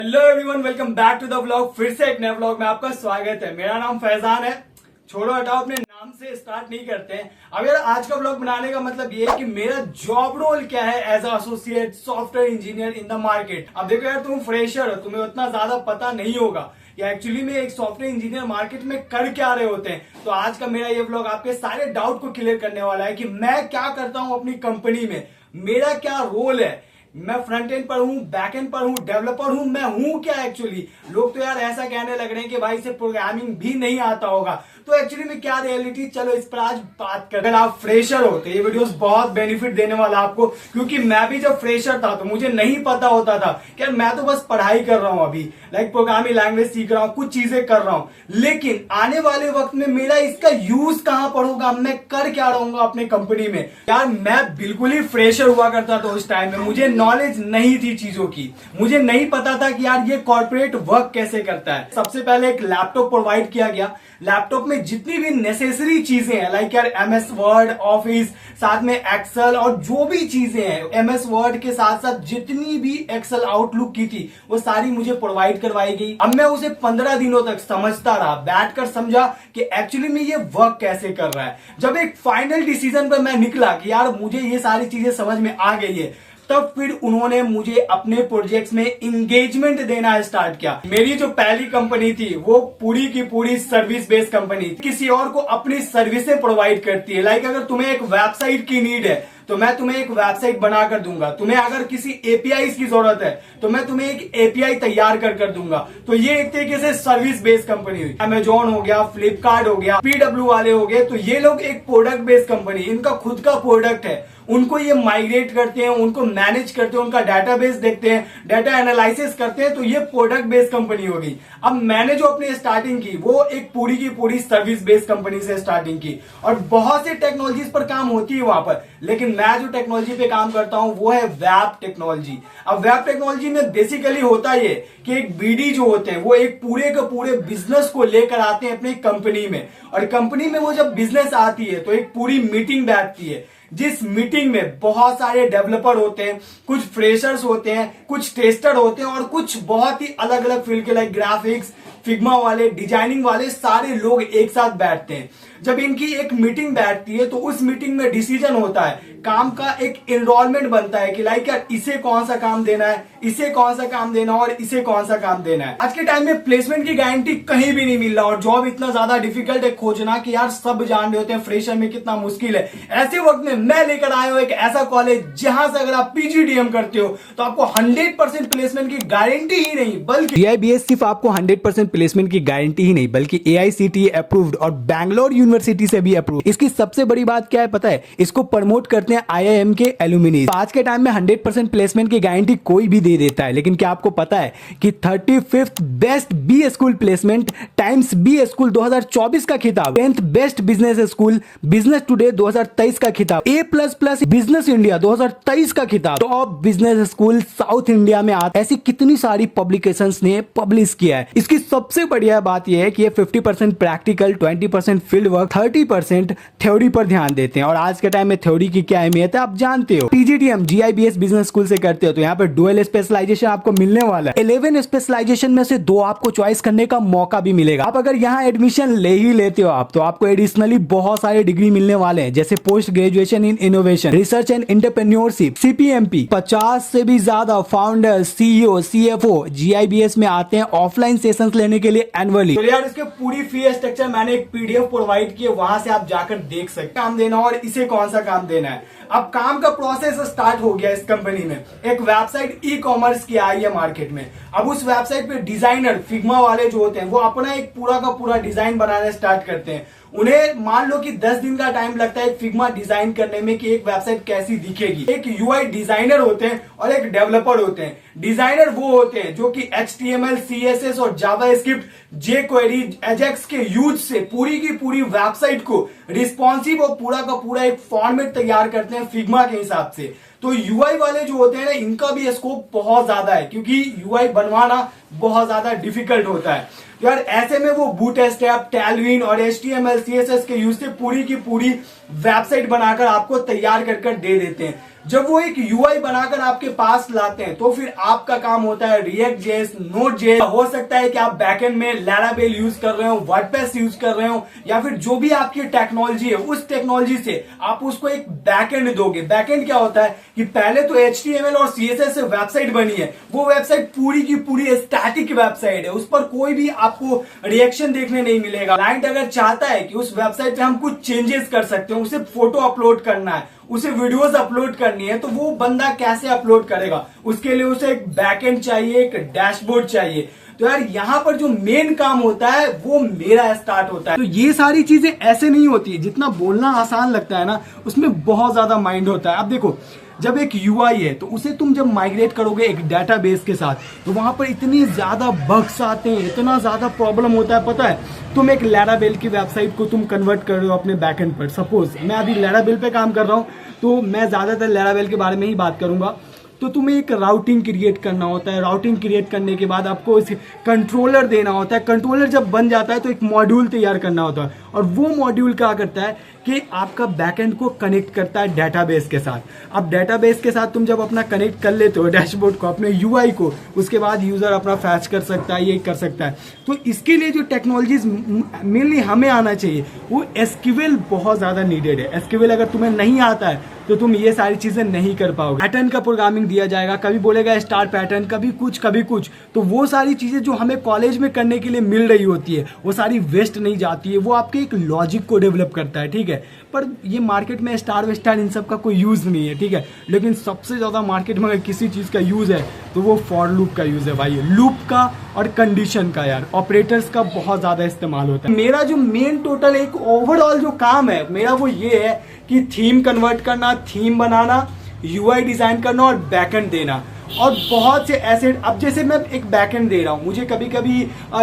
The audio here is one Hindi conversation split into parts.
Hello everyone, welcome back to the vlog. फिर से एक नए व्लॉग में आपका स्वागत है। मेरा नाम फैजान है। छोड़ो हटाओ, अपने नाम से स्टार्ट नहीं करते हैं। अब यार आज का व्लॉग बनाने का मतलब ये है कि मेरा जॉब रोल क्या है as associate software engineer in the market. अब देखो यार, तुम फ्रेशर हो, तुम्हें उतना ज्यादा पता नहीं होगा या एक्चुअली में एक सॉफ्टवेयर इंजीनियर मार्केट में कर क्या रहे होते हैं। तो आज का मेरा ये व्लॉग आपके सारे डाउट को क्लियर करने वाला है कि मैं क्या करता हूं अपनी कंपनी में, मेरा क्या रोल है। मैं फ्रंट एंड पर हूँ, बैक एंड पर हूँ, डेवलपर हूँ, मैं हूँ क्या एक्चुअली। लोग तो यार ऐसा कहने लग रहे हैं कि भाई से प्रोग्रामिंग भी नहीं आता होगा, तो एक्चुअली में क्या रियलिटी, चलो इस पर आज बात कर। अगर आप फ्रेशर हो तो ये वीडियोस बहुत बेनिफिट देने वाला आपको, क्योंकि मैं भी जब फ्रेशर था तो मुझे नहीं पता होता था कि मैं तो बस पढ़ाई कर रहा हूँ, अभी लाइक प्रोग्रामिंग लैंग्वेज सीख रहा हूँ, कुछ चीजें कर रहा हूँ, लेकिन आने वाले वक्त में मेरा इसका यूज कहां पड़ूंगा, मैं कर क्या रहूंगा अपने कंपनी में। यार मैं बिल्कुल ही फ्रेशर हुआ करता था उस टाइम में, मुझे नॉलेज नहीं थी चीजों की, मुझे नहीं पता था कि यार ये कॉर्पोरेट वर्क कैसे करता है। सबसे पहले एक लैपटॉप प्रोवाइड किया गया। लैपटॉप में जितनी भी नेसेसरी चीजें हैं लाइक यार एमएस वर्ड, ऑफिस, साथ में एक्सेल और जो भी चीजें हैं एमएस वर्ड के साथ साथ जितनी भी एक्सेल आउटलुक की थी वो सारी मुझे प्रोवाइड करवाई गई। अब मैं उसे 15 दिनों तक समझता रहा, बैठकर समझा कि एक्चुअली में ये वर्क कैसे कर रहा है। जब एक फाइनल डिसीजन पर मैं निकला कि यार मुझे ये सारी चीजें समझ में आ गई है, तब फिर उन्होंने मुझे अपने प्रोजेक्ट्स में इंगेजमेंट देना स्टार्ट किया। मेरी जो पहली कंपनी थी वो पूरी की पूरी सर्विस बेस्ड कंपनी थी, किसी और को अपनी सर्विसें प्रोवाइड करती है। लाइक अगर तुम्हें एक वेबसाइट की नीड है तो मैं तुम्हें एक वेबसाइट बनाकर दूंगा, तुम्हें अगर किसी एपीआई की जरूरत है तो मैं तुम्हें एक एपीआई तैयार कर दूंगा। तो ये एक तरीके से सर्विस बेस्ड कंपनी हुई। अमेजॉन हो गया, फ्लिपकार्ट हो गया, पीडब्ल्यू वाले हो गए, तो ये लोग एक प्रोडक्ट बेस्ड कंपनी, इनका खुद का प्रोडक्ट है, उनको ये माइग्रेट करते हैं, उनको मैनेज करते हैं, उनका डाटाबेस देखते हैं, डाटा एनालिसिस करते हैं, तो ये प्रोडक्ट बेस्ड कंपनी होगी। अब मैंने जो अपनी स्टार्टिंग की वो एक पूरी की पूरी सर्विस बेस्ड कंपनी से स्टार्टिंग की, और बहुत सी टेक्नोलॉजीज पर काम होती है वहां पर, लेकिन मैं जो टेक्नोलॉजी पे काम करता हूं वो है वेब टेक्नोलॉजी। अब वेब टेक्नोलॉजी में बेसिकली होता ये कि एक बीडी जो होते हैं वो एक पूरे के पूरे बिजनेस को लेकर आते हैं अपनी कंपनी में, और कंपनी में वो जब बिजनेस आती है तो एक पूरी मीटिंग बैठती है, जिस मीटिंग में बहुत सारे डेवलपर होते हैं, कुछ फ्रेशर्स होते हैं, कुछ टेस्टर होते हैं, और कुछ बहुत ही अलग अलग फील्ड के लाइक ग्राफिक्स, फिग्मा वाले, डिजाइनिंग वाले सारे लोग एक साथ बैठते हैं। जब इनकी एक मीटिंग बैठती है तो उस मीटिंग में डिसीजन होता है, काम का एक एनरोलमेंट बनता है कि लाइक यार इसे कौन सा काम देना है, इसे कौन सा काम देना है और इसे कौन सा काम देना है। आज के टाइम में प्लेसमेंट की गारंटी कहीं भी नहीं मिल रहा, और जॉब इतना ज्यादा डिफिकल्ट है खोजना कि यार सब जान रहे होते हैं फ्रेशर में कितना मुश्किल है। ऐसे वक्त में मैं लेकर आया हूं एक ऐसा कॉलेज जहां से अगर आप पीजीडीएम करते हो तो आपको 100% प्लेसमेंट की गारंटी ही नहीं, बल्कि जीआईबीएस सिर्फ आपको 100% प्लेसमेंट की गारंटी ही नहीं बल्कि एआईसीटीई अप्रूव्ड और बैंगलोर यूनिवर्सिटी से भी अप्रूव। इसकी सबसे बड़ी बात क्या है पता है, इसको प्रमोट करते हैं आईआईएम के एलुमिनी। तो आज के टाइम में 100% प्लेसमेंट की गारंटी कोई भी दे देता है, लेकिन क्या आपको पता है कि 35th best B school placement Times B school 2024 का खिताब, 10th best business school Business Today 2023 का खिताब, A++ बिजनेस इंडिया 2023 का खिताब, top business school South India में आते, ऐसी कितनी सारी पब्लिकेशंस ने पब्लिश किया है। इसकी सबसे बढ़िया बात यह है कि ये 50% प्रैक्टिकल, 20% फील्ड वर्क, 30% थ्योरी पर ध्यान देते हैं। और आज के टाइम में थ्योरी की क्या अहमियत है आप जानते हो। पीजीडीएम जीआईबीएस बिजनेस स्कूल से करते हो तो यहाँ पर डुअल स्पेशलाइजेशन आपको मिलने वाला है। 11 स्पेशलाइजेशन में से 2 आपको चॉइस करने का मौका भी मिलेगा। आप अगर यहाँ एडमिशन ले ही लेते हो आप, तो आपको एडिशनली बहुत सारे डिग्री मिलने वाले हैं, जैसे post graduation in innovation, research and entrepreneurship, CPMP. 50 से भी ज्यादा फाउंडर, सीईओ, सीएफओ जीआईबीएस में आते हैं ऑफलाइन सेशंस लेने के लिए एनुअली। तो यार इसके पूरी फी स्ट्रक्चर मैंने एक पीडीएफ प्रोवाइड किया, वहां से आप जाकर देख सकते हैं काम देना और इसे कौन सा काम देना है। अब काम का प्रोसेस स्टार्ट हो गया इस कंपनी में। एक वेबसाइट ई कॉमर्स की आई है मार्केट में। अब उस वेबसाइट पे डिजाइनर फिग्मा वाले जो होते हैं वो अपना एक पूरा का पूरा डिजाइन बनाना स्टार्ट करते हैं। उन्हें मान लो कि 10 दिन का टाइम लगता है एक फिग्मा डिजाइन करने में कि एक वेबसाइट कैसी दिखेगी। एक यूआई डिजाइनर होते हैं और एक डेवलपर होते हैं। डिजाइनर वो होते हैं जो कि HTML, CSS और जावास्क्रिप्ट, jQuery, एजेक्स के यूज से पूरी की पूरी वेबसाइट को रिस्पॉन्सिव और पूरा का पूरा एक फॉर्मेट तैयार करते हैं फिग्मा के हिसाब से। तो यूआई वाले जो होते हैं ना, इनका भी स्कोप बहुत ज्यादा है, क्योंकि यूआई बनवाना बहुत ज्यादा डिफिकल्ट होता है। तो यार ऐसे में वो बूटस्ट्रैप, टैलविन और HTML, CSS के यूज से पूरी की पूरी वेबसाइट बनाकर आपको तैयार कर दे देते हैं। जब वो एक यूआई बनाकर आपके पास लाते हैं तो फिर आपका काम होता है रिएक्ट जेएस, नोड जेएस। हो सकता है कि आप बैकएंड में लैरावेल यूज कर रहे हो, वर्डप्रेस यूज कर रहे हो, या फिर जो भी आपकी टेक्नोलॉजी है उस टेक्नोलॉजी से आप उसको एक बैकएंड दोगे। बैकएंड क्या होता है कि पहले तो HTML और CSS से वेबसाइट बनी है, वो वेबसाइट पूरी की पूरी स्टैटिक वेबसाइट है, उस पर कोई भी आपको रिएक्शन देखने नहीं मिलेगा। क्लाइंट अगर चाहता है कि उस वेबसाइट पे हम कुछ चेंजेस कर सकते हैं, उसे फोटो अपलोड करना है, उसे वीडियोस अपलोड करनी है, तो वो बंदा कैसे अपलोड करेगा? उसके लिए उसे एक बैकएंड चाहिए, एक डैशबोर्ड चाहिए। तो यार यहाँ पर जो मेन काम होता है वो मेरा स्टार्ट होता है। तो ये सारी चीजें ऐसे नहीं होती है, जितना बोलना आसान लगता है ना, उसमें बहुत ज्यादा माइंड होता है। अब देखो, जब एक यूआई है तो उसे तुम जब माइग्रेट करोगे एक डेटाबेस के साथ, तो वहां पर इतनी ज्यादा बग्स आते हैं, इतना ज्यादा प्रॉब्लम होता है। पता है, तुम एक लैरावेल की वेबसाइट को तुम कन्वर्ट कर रहे हो अपने बैकएंड पर। सपोज मैं अभी लैरावेल पे काम कर रहा हूं, तो मैं ज्यादातर लैरावेल के बारे में ही बात करूंगा। तो तुम्हें एक राउटिंग क्रिएट करना होता है, राउटिंग क्रिएट करने के बाद आपको इस कंट्रोलर देना होता है। कंट्रोलर जब बन जाता है तो एक मॉड्यूल तैयार करना होता है, और वो मॉड्यूल क्या करता है कि आपका बैकएंड को कनेक्ट करता है डेटाबेस के साथ। अब डेटाबेस के साथ तुम जब अपना कनेक्ट कर लेते हो डैशबोर्ड को, अपने यूआई को, उसके बाद यूजर अपना फैच कर सकता है, ये कर सकता है। तो इसके लिए जो टेक्नोलॉजीज मेनली हमें आना चाहिए वो एसक्यूएल बहुत ज्यादा नीडेड है। एसक्यूएल अगर तुम्हें नहीं आता है तो तुम ये सारी चीजें नहीं कर पाओगे। पैटर्न का प्रोग्रामिंग दिया जाएगा, कभी बोलेगा स्टार पैटर्न, कभी कुछ कभी कुछ। तो वो सारी चीजें जो हमें कॉलेज में करने के लिए मिल रही होती है वो सारी वेस्ट नहीं जाती है, वो आपके एक लॉजिक को डेवलप करता है, ठीक है। पर ये मार्केट में स्टार वेस्टार इन सब का कोई यूज नहीं है, ठीक है। लेकिन सबसे ज्यादा मार्केट में अगर किसी चीज का यूज है तो वो फॉर लूप का यूज है भाई, लूप का और कंडीशन का। यार ऑपरेटर्स का बहुत ज्यादा इस्तेमाल होता है। मेरा जो मेन टोटल एक ओवरऑल जो काम है मेरा वो ये है कि थीम कन्वर्ट करना, थीम बनाना, यूआई डिजाइन करना और बैकएंड देना। और बहुत से ऐसे, अब जैसे मैं एक बैकएंड दे रहा हूँ, मुझे कभी कभी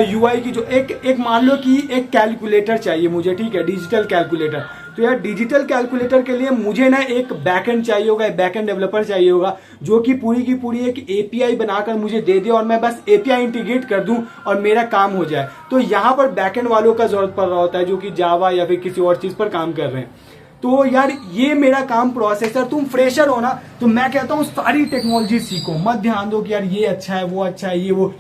यूआई की जो एक मान लो कि एक कैलकुलेटर चाहिए मुझे, ठीक है, डिजिटल कैलकुलेटर। तो यार डिजिटल कैलकुलेटर के लिए मुझे ना एक बैकएंड चाहिए होगा, एक बैकएंड डेवलपर चाहिए होगा जो कि पूरी की पूरी एक एपीआई बनाकर मुझे दे दे और मैं बस एपीआई इंटीग्रेट कर दूं और मेरा काम हो जाए। तो यहाँ पर बैकएंड वालों का जरूरत पड़ रहा होता है जो कि जावा या फिर किसी और चीज पर काम कर रहे हैं। तो यार ये मेरा काम प्रोसेसर, तुम फ्रेशर हो ना, तो मैं कहता हूँ सारी टेक्नोलॉजी सीखो, मत ध्यान दो कि यार ये अच्छा है, वो अच्छा है, ये वो।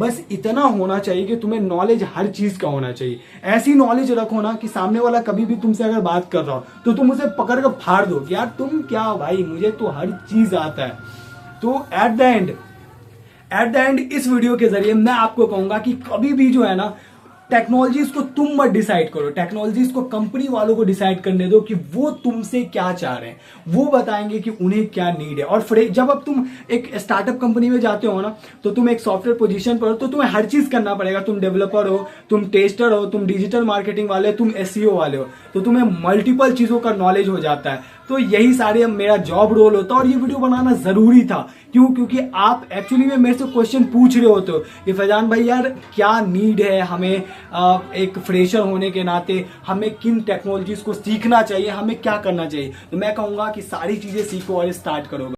बस इतना होना चाहिए कि तुम्हें नॉलेज हर चीज का होना चाहिए। ऐसी नॉलेज रखो ना कि सामने वाला कभी भी तुमसे अगर बात कर रहा हो तो तुम उसे पकड़ कर फाड़ दो कि यार तुम क्या भाई, मुझे तो हर चीज आता है। तो एट द एंड इस वीडियो के जरिए मैं आपको कहूंगा कि कभी भी जो है ना, टेक्नोलॉजीज को तुम मत डिसाइड करो, टेक्नोलॉजीज को कंपनी वालों को डिसाइड करने दो कि वो तुमसे क्या चाह रहे हैं, वो बताएंगे कि उन्हें क्या नीड है। और जब अब तुम एक स्टार्टअप कंपनी में जाते हो ना, तो तुम एक सॉफ्टवेयर पोजीशन पर हो तो तुम्हें हर चीज करना पड़ेगा। तुम डेवलपर हो, तुम टेस्टर हो, तुम डिजिटल मार्केटिंग वाले, तुम एसईओ वाले हो, तो तुम्हें मल्टीपल चीजों का नॉलेज हो जाता है। तो यही सारे मेरा जॉब रोल होता है और ये वीडियो बनाना जरूरी था। क्यों? क्योंकि आप एक्चुअली में मेरे से क्वेश्चन पूछ रहे होते हो कि फैजान भाई यार क्या नीड है हमें, एक फ्रेशर होने के नाते हमें किन टेक्नोलॉजीज को सीखना चाहिए, हमें क्या करना चाहिए। तो मैं कहूंगा कि सारी चीजें सीखो और स्टार्ट करो।